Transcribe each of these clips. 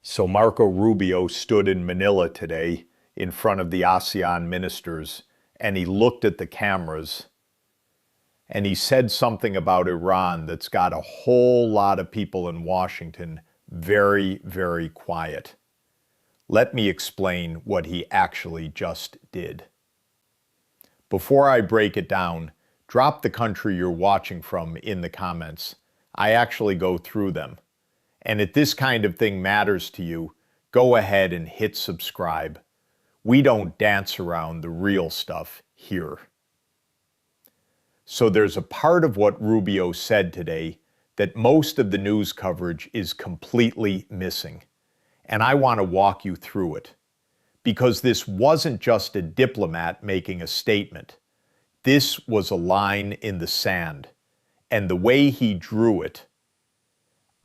So Marco Rubio stood in Manila today in front of the ASEAN ministers, and he looked at the cameras and he said something about Iran that's got a whole lot of people in Washington very, very quiet. Let me explain what he actually just did. Before I break it down, drop the country you're watching from in the comments. I actually go through them. And if this kind of thing matters to you, go ahead and hit subscribe. We don't dance around the real stuff here. So there's a part of what Rubio said today that most of the news coverage is completely missing. And I want to walk you through it. Because this wasn't just a diplomat making a statement. This was a line in the sand. And the way he drew it,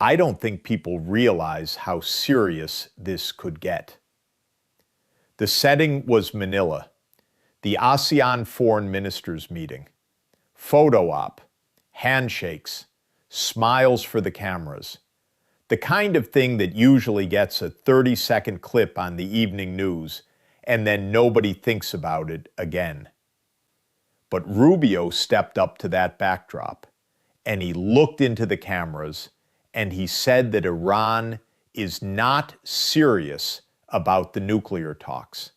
I don't think people realize how serious this could get. The setting was Manila, the ASEAN Foreign Ministers meeting. Photo op, handshakes, smiles for the cameras. The kind of thing that usually gets a 30-second clip on the evening news and then nobody thinks about it again. But Rubio stepped up to that backdrop and he looked into the cameras and he said that Iran is not serious about the nuclear talks.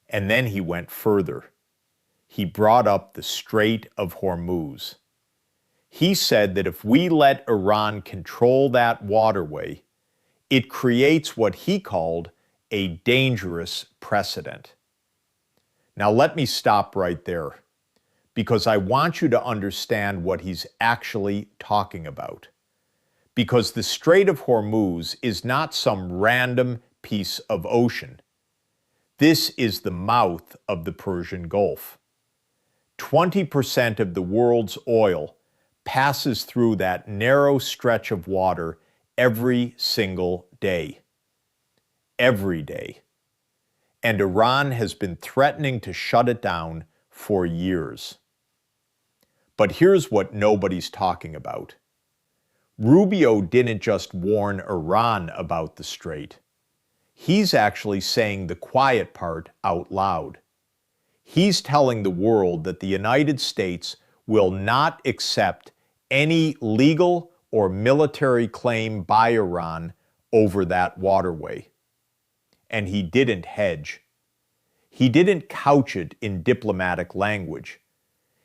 And then he went further. He brought up the Strait of Hormuz. He said that if we let Iran control that waterway, it creates what he called a dangerous precedent. Now let me stop right there, because I want you to understand what he's actually talking about. Because the Strait of Hormuz is not some random piece of ocean. This is the mouth of the Persian Gulf. 20% of the world's oil passes through that narrow stretch of water every single day. Every day. And Iran has been threatening to shut it down for years. But here's what nobody's talking about. Rubio didn't just warn Iran about the strait. He's actually saying the quiet part out loud. He's telling the world that the United States will not accept any legal or military claim by Iran over that waterway. And he didn't hedge. He didn't couch it in diplomatic language.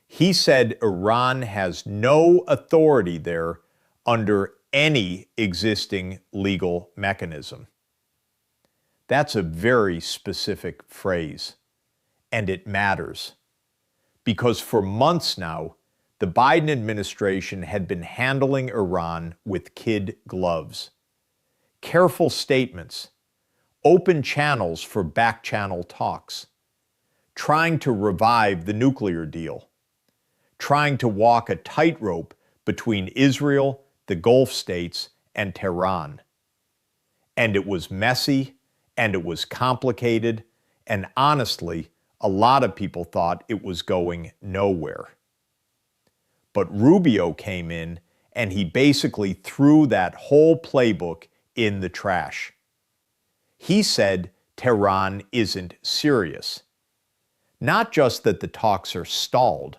He said Iran has no authority there under any existing legal mechanism. That's a very specific phrase, and it matters. Because for months now, the Biden administration had been handling Iran with kid gloves. Careful statements, open channels for back-channel talks, trying to revive the nuclear deal, trying to walk a tightrope between Israel, the Gulf states, and Tehran. And it was messy, and it was complicated, and honestly, a lot of people thought it was going nowhere. But Rubio came in and he basically threw that whole playbook in the trash. He said Tehran isn't serious. Not just that the talks are stalled,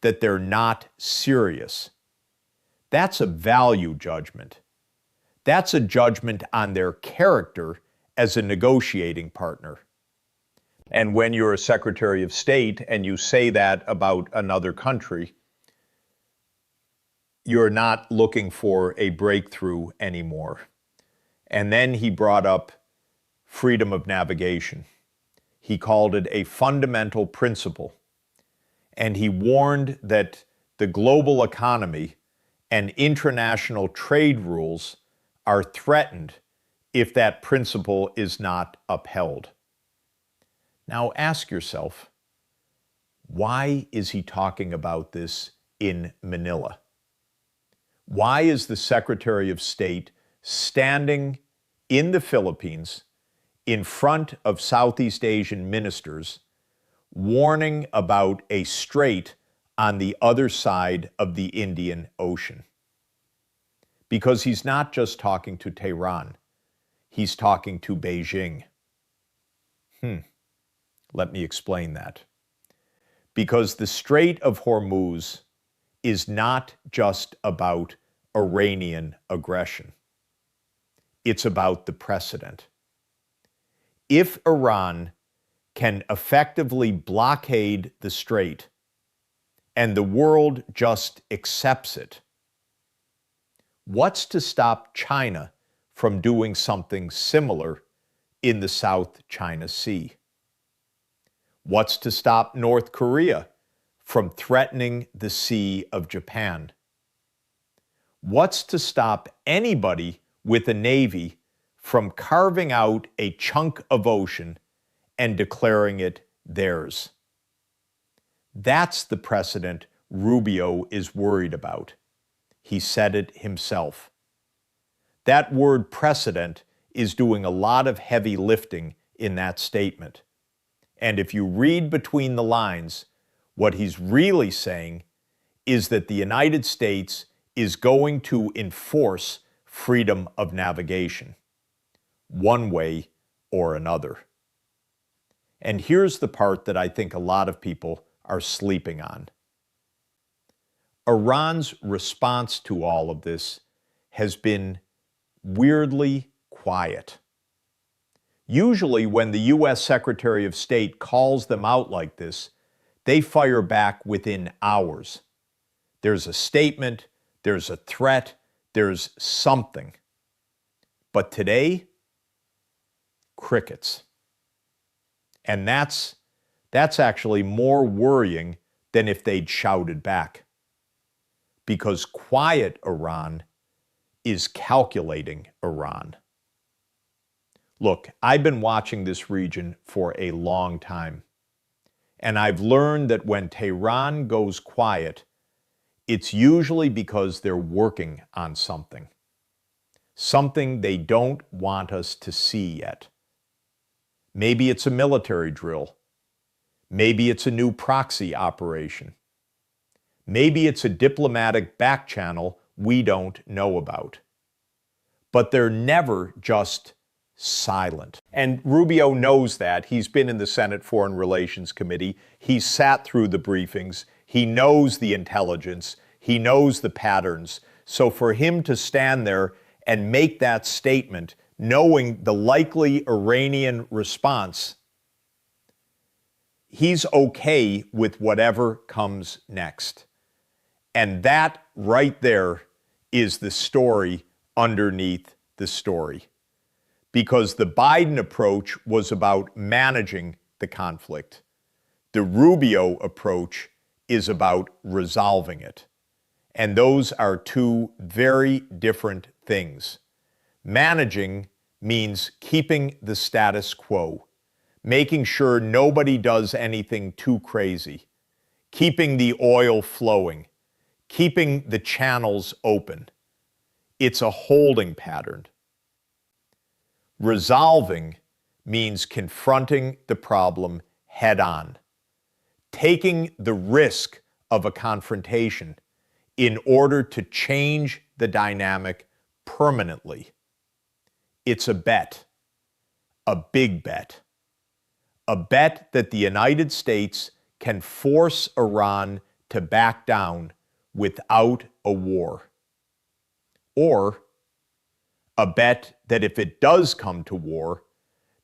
that they're not serious. That's a value judgment. That's a judgment on their character as a negotiating partner. And when you're a Secretary of State and you say that about another country, you're not looking for a breakthrough anymore. And then he brought up freedom of navigation. He called it a fundamental principle. And he warned that the global economy and international trade rules are threatened if that principle is not upheld. Now ask yourself, why is he talking about this in Manila? Why is the Secretary of State standing in the Philippines in front of Southeast Asian ministers warning about a strait on the other side of the Indian Ocean? Because he's not just talking to Tehran. he's talking to Beijing. Let me explain that. Because the Strait of Hormuz is not just about Iranian aggression. It's about the precedent. If Iran can effectively blockade the strait and the world just accepts it, what's to stop China from doing something similar in the South China Sea? What's to stop North Korea from threatening the Sea of Japan? What's to stop anybody with a navy from carving out a chunk of ocean and declaring it theirs? That's the precedent Rubio is worried about. He said it himself. That word precedent is doing a lot of heavy lifting in that statement. And if you read between the lines, what he's really saying is that the United States is going to enforce freedom of navigation, one way or another. And here's the part that I think a lot of people are sleeping on. Iran's response to all of this has been weirdly quiet. Usually when the U.S. Secretary of State calls them out like this, they fire back within hours. There's a statement, there's a threat, there's something. But today, crickets. And that's actually more worrying than if they'd shouted back. Because quiet Iran is calculating Iran. Look, I've been watching this region for a long time, and I've learned that when Tehran goes quiet, it's usually because they're working on something they don't want us to see yet. Maybe it's a military drill. Maybe it's a new proxy operation. Maybe it's a diplomatic back channel we don't know about. But they're never just silent. And Rubio knows that. He's been in the Senate Foreign Relations Committee. He's sat through the briefings. He knows the intelligence. He knows the patterns. So for him to stand there and make that statement, knowing the likely Iranian response, he's okay with whatever comes next. And that right there is the story underneath the story. Because the Biden approach was about managing the conflict. The Rubio approach is about resolving it. And those are two very different things. Managing means keeping the status quo, making sure nobody does anything too crazy, keeping the oil flowing, keeping the channels open. It's a holding pattern. Resolving means confronting the problem head on, taking the risk of a confrontation in order to change the dynamic permanently. It's a bet, a big bet, a bet that the United States can force Iran to back down without a war. Or a bet that if it does come to war,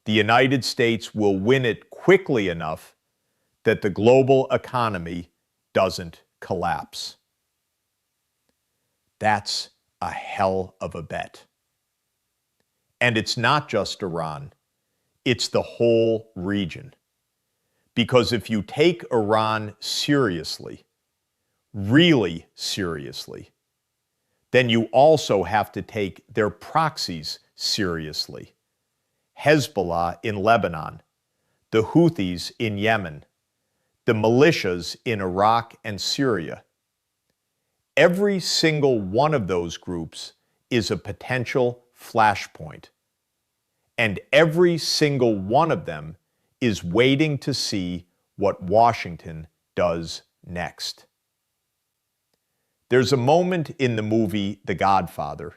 the United States will win it quickly enough that the global economy doesn't collapse. That's a hell of a bet. And it's not just Iran, it's the whole region. Because if you take Iran seriously, really seriously, then you also have to take their proxies seriously. Hezbollah in Lebanon, the Houthis in Yemen, the militias in Iraq and Syria. Every single one of those groups is a potential flashpoint. And every single one of them is waiting to see what Washington does next. There's a moment in the movie The Godfather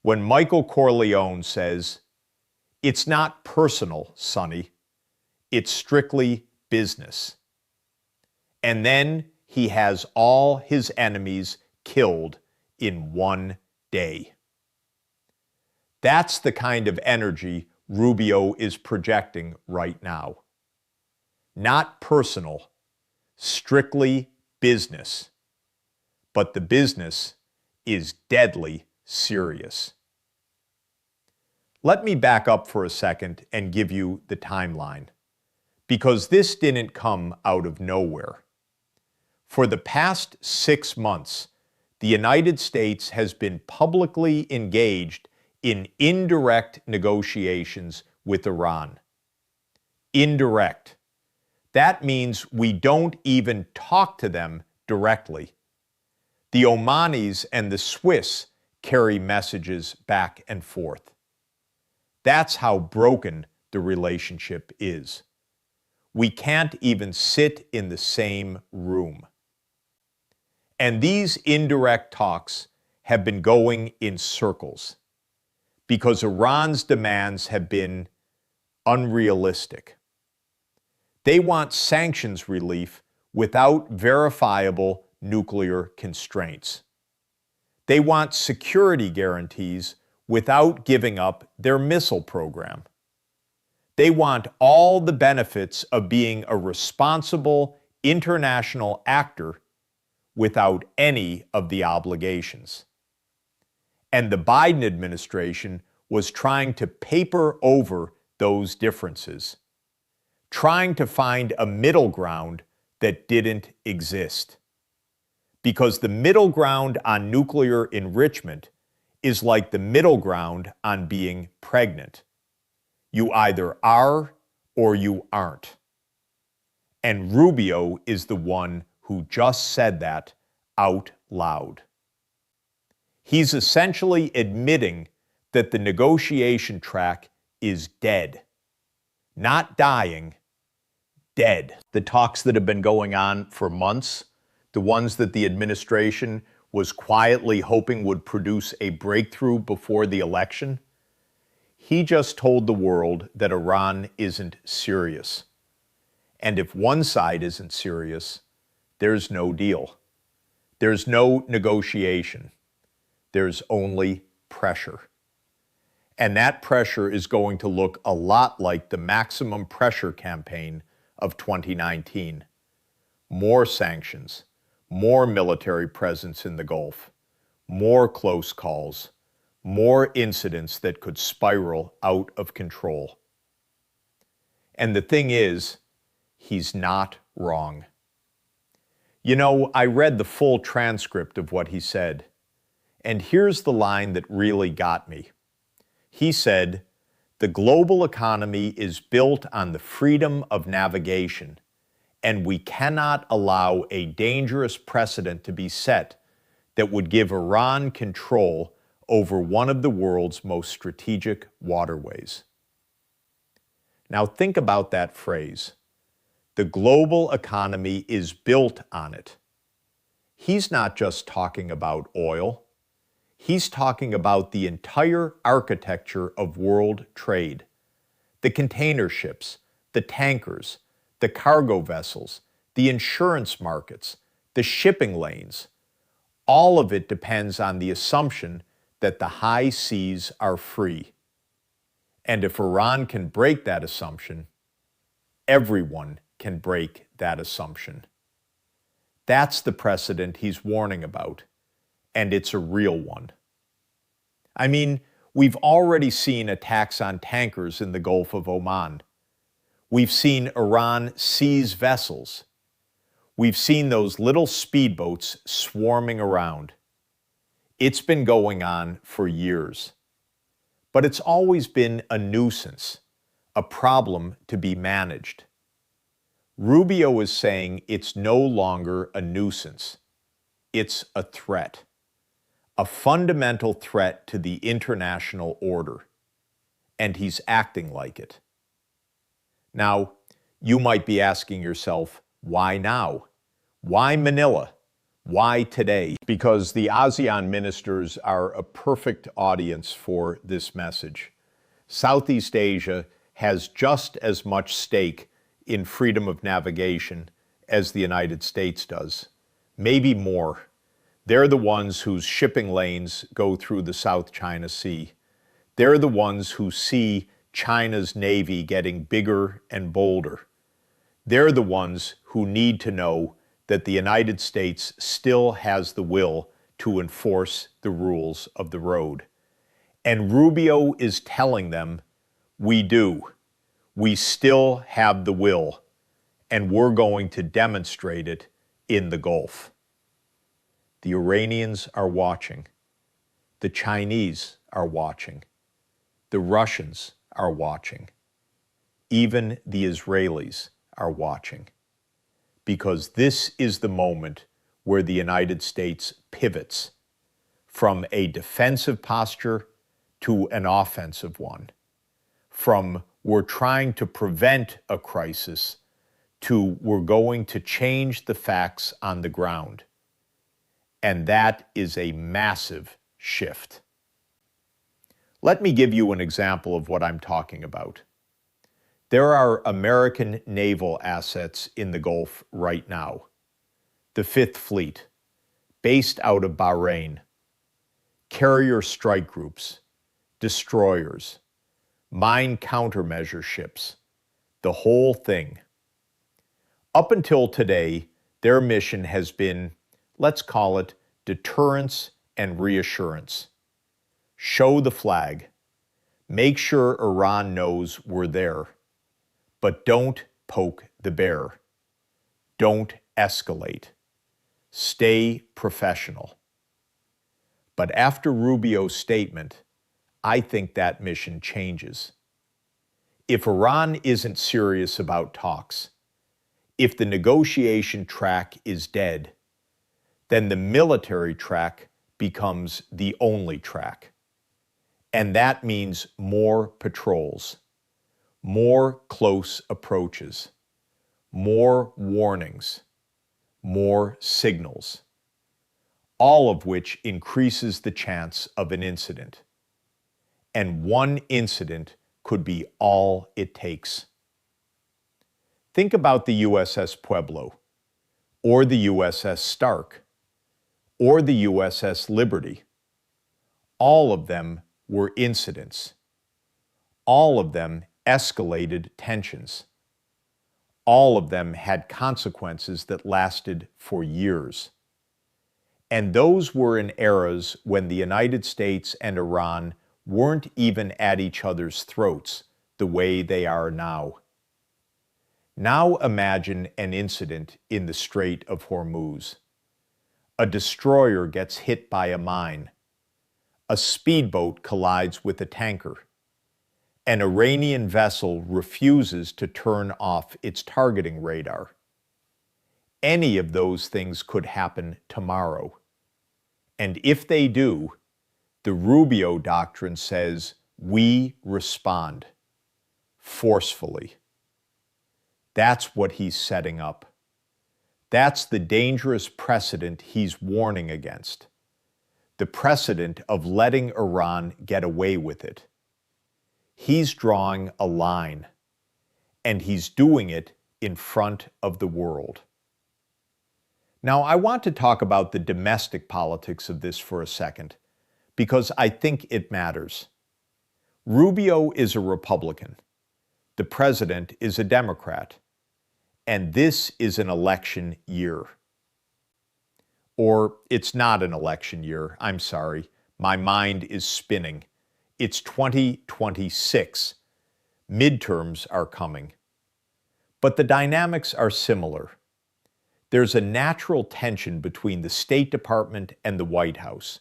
when Michael Corleone says, It's not personal, Sonny. It's strictly business. And then he has all his enemies killed in one day. That's the kind of energy Rubio is projecting right now. Not personal, strictly business. But the business is deadly serious. Let me back up for a second and give you the timeline, because this didn't come out of nowhere. For the past 6 months, the United States has been publicly engaged in indirect negotiations with Iran. Indirect. That means we don't even talk to them directly. The Omanis and the Swiss carry messages back and forth. That's how broken the relationship is. We can't even sit in the same room. And these indirect talks have been going in circles because Iran's demands have been unrealistic. They want sanctions relief without verifiable nuclear constraints. They want security guarantees without giving up their missile program. They want all the benefits of being a responsible international actor without any of the obligations. And the Biden administration was trying to paper over those differences, trying to find a middle ground that didn't exist. Because the middle ground on nuclear enrichment is like the middle ground on being pregnant. You either are or you aren't. And Rubio is the one who just said that out loud. He's essentially admitting that the negotiation track is dead. Not dying, dead. The talks that have been going on for months, the ones that the administration was quietly hoping would produce a breakthrough before the election, he just told the world that Iran isn't serious. And if one side isn't serious, there's no deal. There's no negotiation. There's only pressure. And that pressure is going to look a lot like the maximum pressure campaign of 2019. More sanctions, more military presence in the Gulf, more close calls, more incidents that could spiral out of control. And the thing is, he's not wrong. You know, I read the full transcript of what he said, and here's the line that really got me. He said, "The global economy is built on the freedom of navigation, and we cannot allow a dangerous precedent to be set that would give Iran control over one of the world's most strategic waterways." Now think about that phrase. The global economy is built on it. He's not just talking about oil. He's talking about the entire architecture of world trade. The container ships, the tankers, the cargo vessels, the insurance markets, the shipping lanes. All of it depends on the assumption that the high seas are free. And if Iran can break that assumption, everyone can break that assumption. That's the precedent he's warning about, and it's a real one. I mean, we've already seen attacks on tankers in the Gulf of Oman. We've seen Iran seize vessels. We've seen those little speedboats swarming around. It's been going on for years. But it's always been a nuisance, a problem to be managed. Rubio is saying it's no longer a nuisance. It's a threat. A fundamental threat to the international order. And he's acting like it. Now, you might be asking yourself, why now? Why Manila? Why today? Because the ASEAN ministers are a perfect audience for this message. Southeast Asia has just as much stake in freedom of navigation as the United States does, maybe more. They're the ones whose shipping lanes go through the South China Sea. They're the ones who see China's navy getting bigger and bolder. They're the ones who need to know that the United States still has the will to enforce the rules of the road. And Rubio is telling them, we do. We still have the will, and we're going to demonstrate it in the Gulf. The Iranians are watching. The Chinese are watching. The Russians are watching. Even the Israelis are watching. Because this is the moment where the United States pivots from a defensive posture to an offensive one. From we're trying to prevent a crisis to we're going to change the facts on the ground. And that is a massive shift. Let me give you an example of what I'm talking about. There are American naval assets in the Gulf right now. The Fifth Fleet, based out of Bahrain. Carrier strike groups, destroyers, mine countermeasure ships, the whole thing. Up until today, their mission has been, let's call it, deterrence and reassurance. Show the flag. Make sure Iran knows we're there. But don't poke the bear. Don't escalate. Stay professional. But after Rubio's statement, I think that mission changes. If Iran isn't serious about talks, if the negotiation track is dead, then the military track becomes the only track. And that means more patrols, more close approaches, more warnings, more signals, all of which increases the chance of an incident. And one incident could be all it takes. Think about the USS Pueblo, or the USS Stark, or the USS Liberty. All of them were incidents. All of them escalated tensions. All of them had consequences that lasted for years. And those were in eras when the United States and Iran weren't even at each other's throats the way they are now. Now imagine an incident in the Strait of Hormuz. A destroyer gets hit by a mine. A speedboat collides with a tanker. An Iranian vessel refuses to turn off its targeting radar. Any of those things could happen tomorrow. And if they do, the Rubio doctrine says we respond forcefully. That's what he's setting up. That's the dangerous precedent he's warning against. The precedent of letting Iran get away with it. He's drawing a line, and he's doing it in front of the world. Now, I want to talk about the domestic politics of this for a second, because I think it matters. Rubio is a Republican. The president is a Democrat. And this is an election year. Or it's not an election year, I'm sorry. My mind is spinning. It's 2026. Midterms are coming. But the dynamics are similar. There's a natural tension between the State Department and the White House.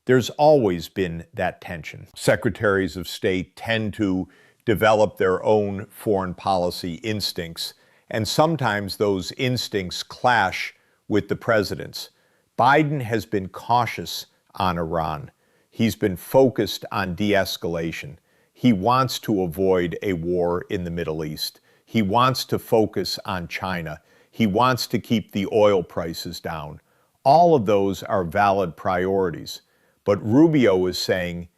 There's always been that tension. Secretaries of State tend to develop their own foreign policy instincts, and sometimes those instincts clash with the president's. Biden has been cautious on Iran. He's been focused on de-escalation. He wants to avoid a war in the Middle East. He wants to focus on China. He wants to keep the oil prices down. All of those are valid priorities. But Rubio is saying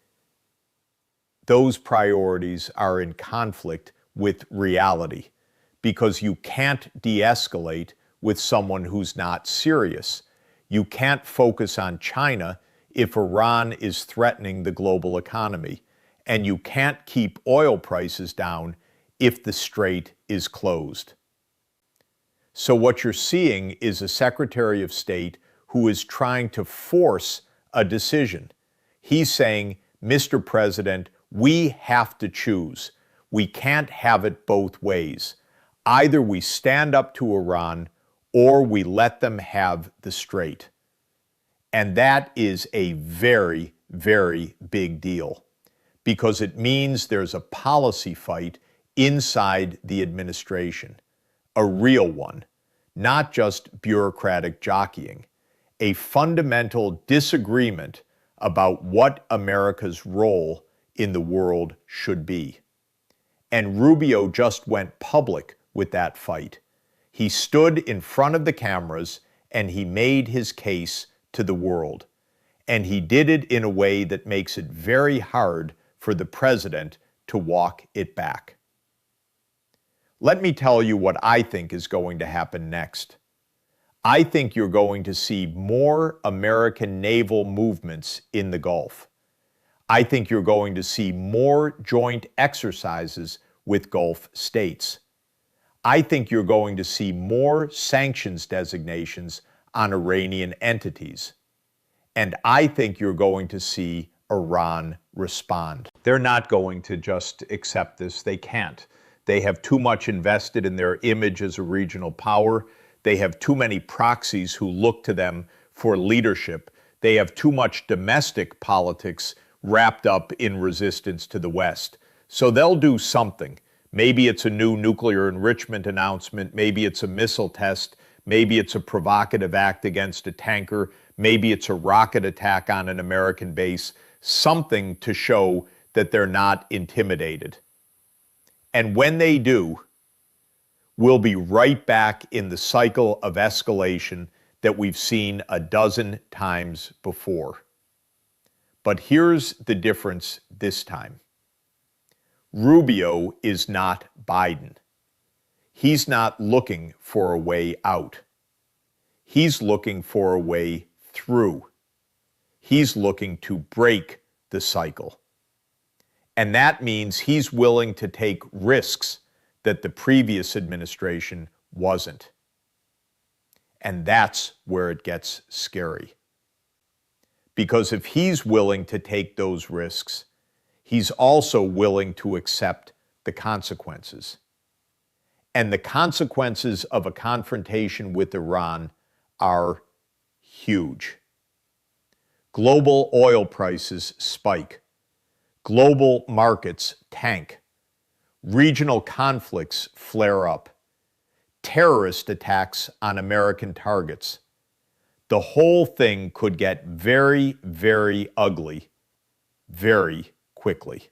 those priorities are in conflict with reality, because you can't de-escalate with someone who's not serious. You can't focus on China if Iran is threatening the global economy, and you can't keep oil prices down if the strait is closed. So what you're seeing is a Secretary of State who is trying to force a decision. He's saying, Mr. President, we have to choose. We can't have it both ways. Either we stand up to Iran or we let them have the strait. And that is a very, very big deal, because it means there's a policy fight inside the administration, a real one, not just bureaucratic jockeying, a fundamental disagreement about what America's role in the world should be. And Rubio just went public with that fight. He stood in front of the cameras and he made his case to the world. And he did it in a way that makes it very hard for the president to walk it back. Let me tell you what I think is going to happen next. I think you're going to see more American naval movements in the Gulf. I think you're going to see more joint exercises with Gulf states. I think you're going to see more sanctions designations on Iranian entities. And I think you're going to see Iran respond. They're not going to just accept this. They can't. They have too much invested in their image as a regional power. They have too many proxies who look to them for leadership. They have too much domestic politics wrapped up in resistance to the West. So they'll do something. Maybe it's a new nuclear enrichment announcement. Maybe it's a missile test. Maybe it's a provocative act against a tanker. Maybe it's a rocket attack on an American base. Something to show that they're not intimidated. And when they do, we'll be right back in the cycle of escalation that we've seen a dozen times before. But here's the difference this time. Rubio is not Biden. He's not looking for a way out. He's looking for a way through. He's looking to break the cycle. And that means he's willing to take risks that the previous administration wasn't. And that's where it gets scary. Because if he's willing to take those risks, he's also willing to accept the consequences. And the consequences of a confrontation with Iran are huge. Global oil prices spike. Global markets tank. Regional conflicts flare up. Terrorist attacks on American targets. The whole thing could get very, very ugly very quickly.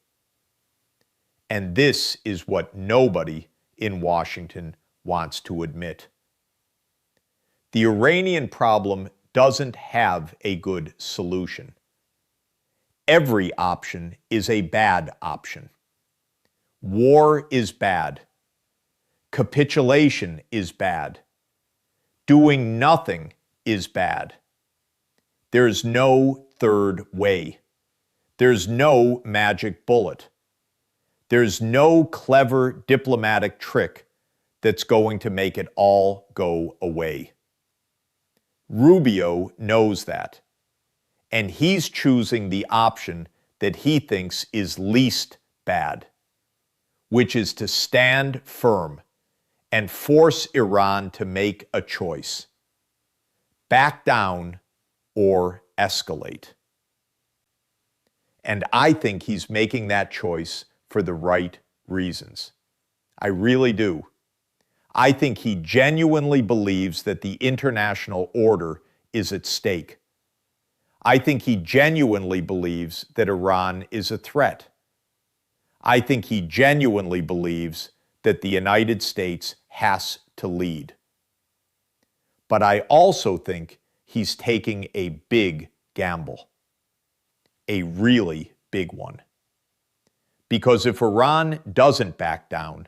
And this is what nobody in Washington wants to admit. The Iranian problem doesn't have a good solution. Every option is a bad option. War is bad. Capitulation is bad. Doing nothing is bad. There's no third way. There's no magic bullet. There's no clever diplomatic trick that's going to make it all go away. Rubio knows that, and he's choosing the option that he thinks is least bad, which is to stand firm and force Iran to make a choice: back down or escalate. And I think he's making that choice for the right reasons. I really do. I think he genuinely believes that the international order is at stake. I think he genuinely believes that Iran is a threat. I think he genuinely believes that the United States has to lead. But I also think he's taking a big gamble. A really big one. Because if Iran doesn't back down,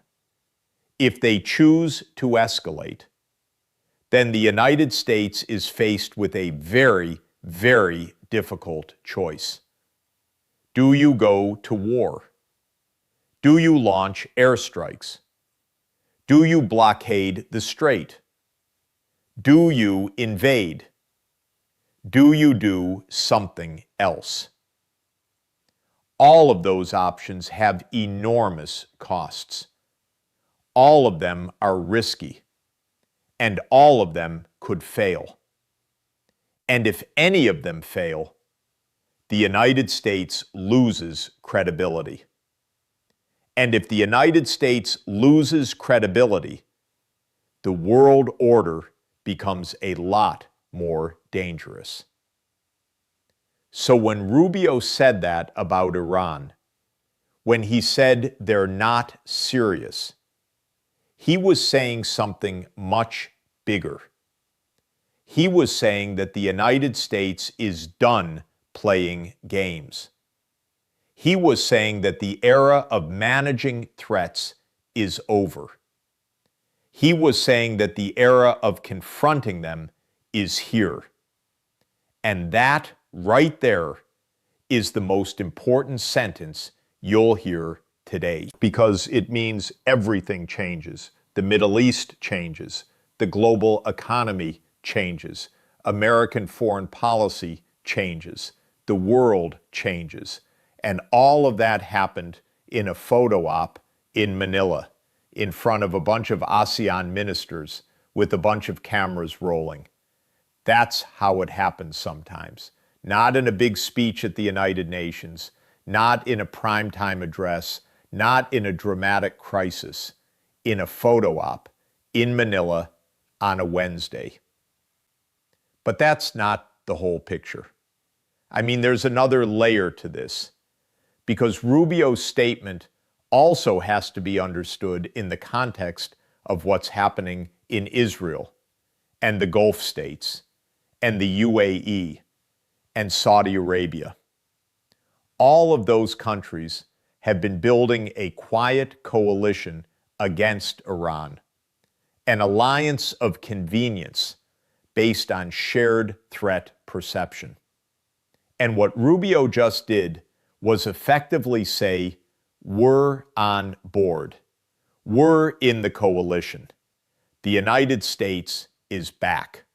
if they choose to escalate, then the United States is faced with a very, very difficult choice. Do you go to war? Do you launch airstrikes? Do you blockade the strait? Do you invade? Do you do something else? All of those options have enormous costs. All of them are risky, and all of them could fail. And if any of them fail, the United States loses credibility. And if the United States loses credibility, the world order becomes a lot more dangerous. So when Rubio said that about Iran, when he said they're not serious, he was saying something much bigger. He was saying that the United States is done playing games. He was saying that the era of managing threats is over. He was saying that the era of confronting them is here. And that right there is the most important sentence you'll hear today, because it means everything changes. The Middle East changes. The global economy changes. American foreign policy changes. The world changes. And all of that happened in a photo op in Manila, in front of a bunch of ASEAN ministers with a bunch of cameras rolling. That's how it happens sometimes. Not in a big speech at the United Nations, not in a primetime address, not in a dramatic crisis, in a photo op in Manila on a Wednesday. But that's not the whole picture. I mean, there's another layer to this, because Rubio's statement also has to be understood in the context of what's happening in Israel and the Gulf states and the UAE and Saudi Arabia. All of those countries have been building a quiet coalition against Iran, an alliance of convenience based on shared threat perception. And what Rubio just did was effectively say, we're on board. We're in the coalition. The United States is back.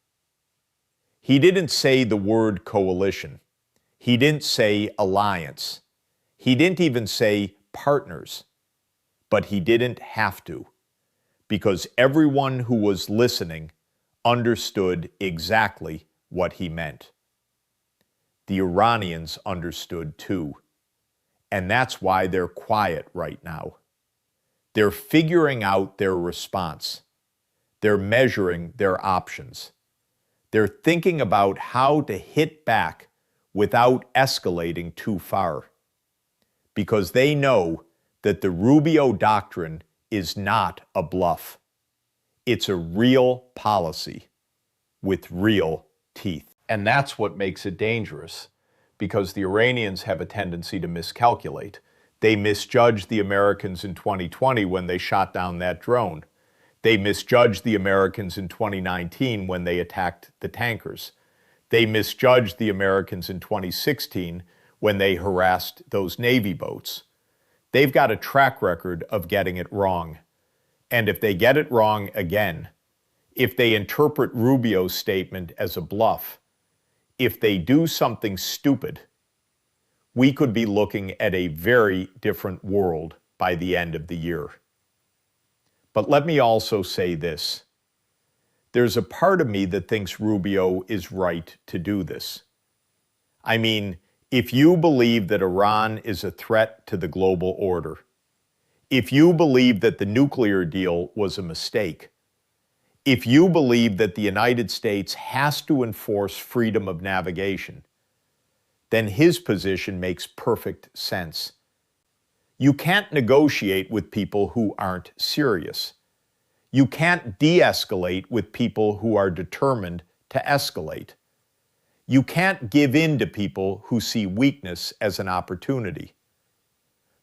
He didn't say the word coalition. He didn't say alliance. He didn't even say partners. But he didn't have to, because everyone who was listening understood exactly what he meant. The Iranians understood too. And that's why they're quiet right now. They're figuring out their response. They're measuring their options. They're thinking about how to hit back without escalating too far. Because they know that the Rubio doctrine is not a bluff. It's a real policy with real teeth. And that's what makes it dangerous, because the Iranians have a tendency to miscalculate. They misjudged the Americans in 2020 when they shot down that drone. They misjudged the Americans in 2019 when they attacked the tankers. They misjudged the Americans in 2016 when they harassed those Navy boats. They've got a track record of getting it wrong. And if they get it wrong again, if they interpret Rubio's statement as a bluff, if they do something stupid, we could be looking at a very different world by the end of the year. But let me also say this. There's a part of me that thinks Rubio is right to do this. I mean, if you believe that Iran is a threat to the global order, if you believe that the nuclear deal was a mistake, if you believe that the United States has to enforce freedom of navigation, then his position makes perfect sense. You can't negotiate with people who aren't serious. You can't de-escalate with people who are determined to escalate. You can't give in to people who see weakness as an opportunity.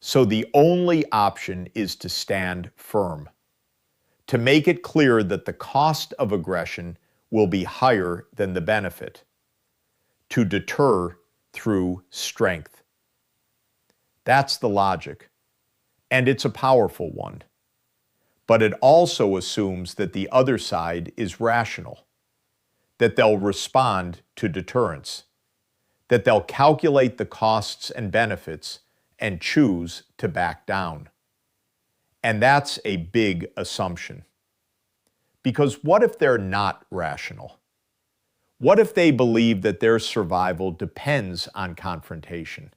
So the only option is to stand firm, to make it clear that the cost of aggression will be higher than the benefit, to deter through strength. That's the logic, and it's a powerful one. But it also assumes that the other side is rational, that they'll respond to deterrence, that they'll calculate the costs and benefits and choose to back down. And that's a big assumption. Because what if they're not rational? What if they believe that their survival depends on confrontation?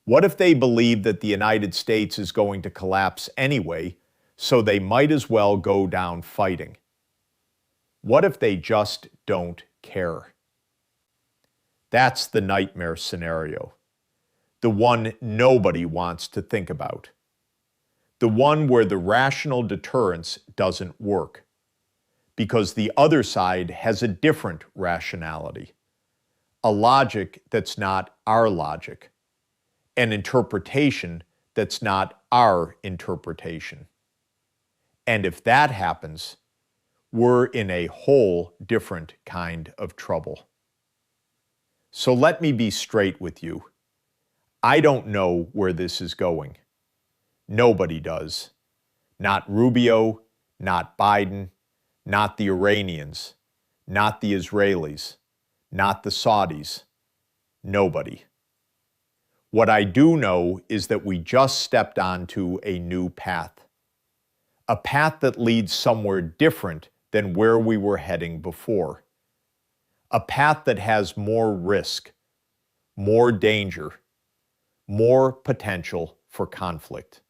What if they believe that the United States is going to collapse anyway, so they might as well go down fighting? What if they just don't care? That's the nightmare scenario, the one nobody wants to think about, the one where the rational deterrence doesn't work, because the other side has a different rationality, a logic that's not our logic, an interpretation that's not our interpretation. And if that happens, we're in a whole different kind of trouble. So let me be straight with you. I don't know where this is going. Nobody does. Not Rubio, not Biden, not the Iranians, not the Israelis, not the Saudis. Nobody. What I do know is that we just stepped onto a new path. A path that leads somewhere different than where we were heading before. A path that has more risk, more danger, more potential for conflict.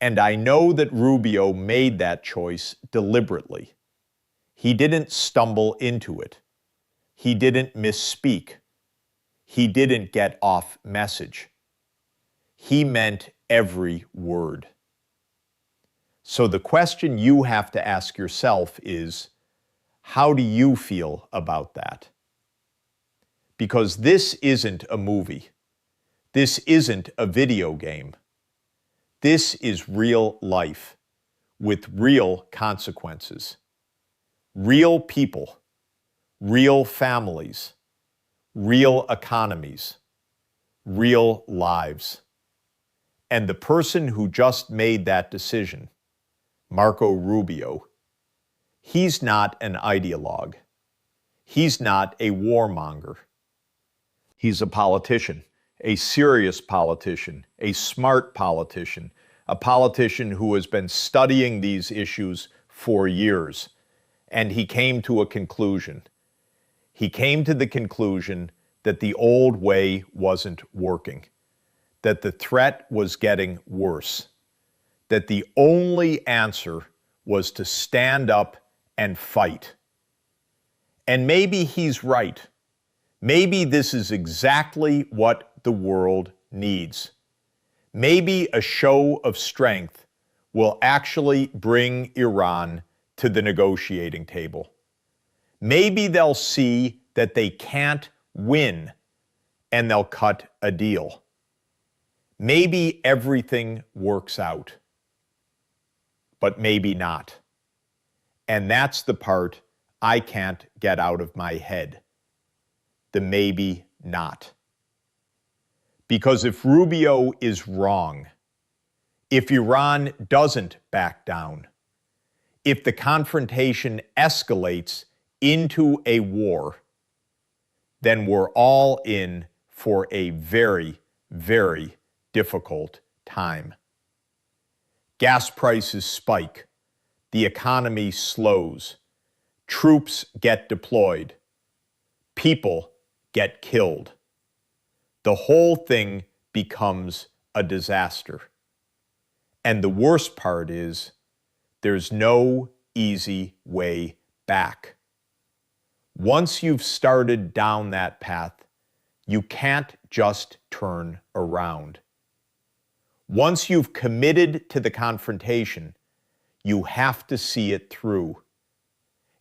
And I know that Rubio made that choice deliberately. He didn't stumble into it. He didn't misspeak. He didn't get off message. He meant every word. So the question you have to ask yourself is, how do you feel about that? Because this isn't a movie. This isn't a video game. This is real life with real consequences. Real people, real families, real economies, real lives. And the person who just made that decision, Marco Rubio, he's not an ideologue. He's not a warmonger. He's a politician, a serious politician, a smart politician, a politician who has been studying these issues for years. And he came to a conclusion. He came to the conclusion that the old way wasn't working, that the threat was getting worse, that the only answer was to stand up and fight. And maybe he's right. Maybe this is exactly what the world needs. Maybe a show of strength will actually bring Iran to the negotiating table. Maybe they'll see that they can't win and they'll cut a deal. Maybe everything works out, but maybe not. And that's the part I can't get out of my head. The maybe not. Because if Rubio is wrong, if Iran doesn't back down, if the confrontation escalates into a war, then we're all in for a very, very difficult time. Gas prices spike. The economy slows. Troops get deployed. People get killed. The whole thing becomes a disaster. And the worst part is, there's no easy way back. Once you've started down that path, you can't just turn around. Once you've committed to the confrontation, you have to see it through.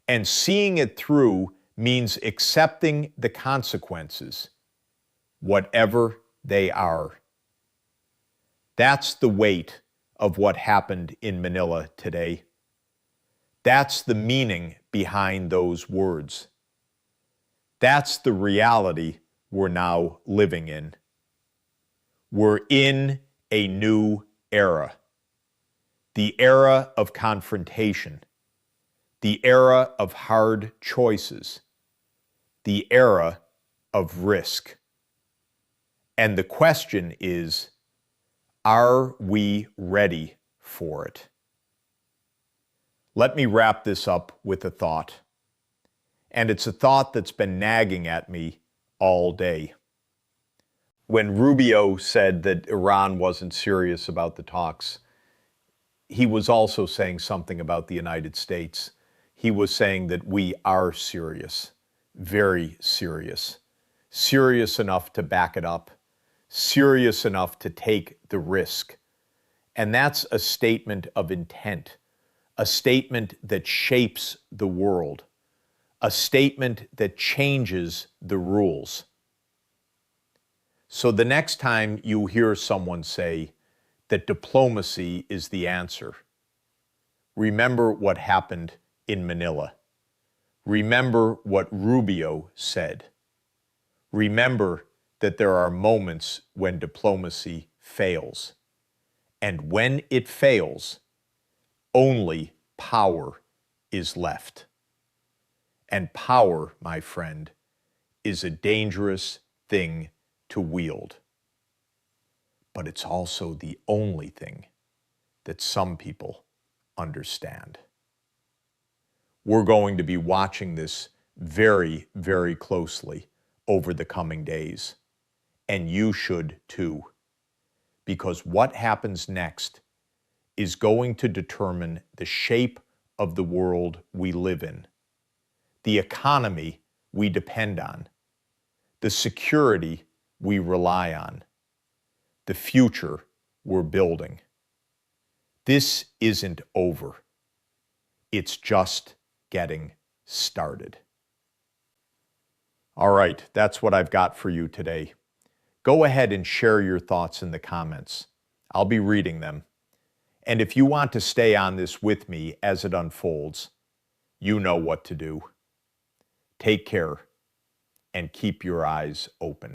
And seeing it through means accepting the consequences, whatever they are. That's the weight of what happened in Manila today. That's the meaning behind those words. That's the reality we're now living in. We're in a new era. The era of confrontation. The era of hard choices. The era of risk. And the question is, are we ready for it? Let me wrap this up with a thought. And it's a thought that's been nagging at me all day. When Rubio said that Iran wasn't serious about the talks, he was also saying something about the United States. He was saying that we are serious, very serious, serious enough to back it up, serious enough to take the risk. And that's a statement of intent, a statement that shapes the world, a statement that changes the rules. So the next time you hear someone say that diplomacy is the answer, remember what happened in Manila. Remember what Rubio said. Remember that there are moments when diplomacy fails. And when it fails, only power is left. And power, my friend, is a dangerous thing to wield. But it's also the only thing that some people understand. We're going to be watching this very, very closely over the coming days. And you should too. Because what happens next is going to determine the shape of the world we live in, the economy we depend on, the security we rely on, the future we're building. This isn't over. It's just getting started. All right, that's what I've got for you today. Go ahead and share your thoughts in the comments. I'll be reading them. And if you want to stay on this with me as it unfolds, you know what to do. Take care and keep your eyes open.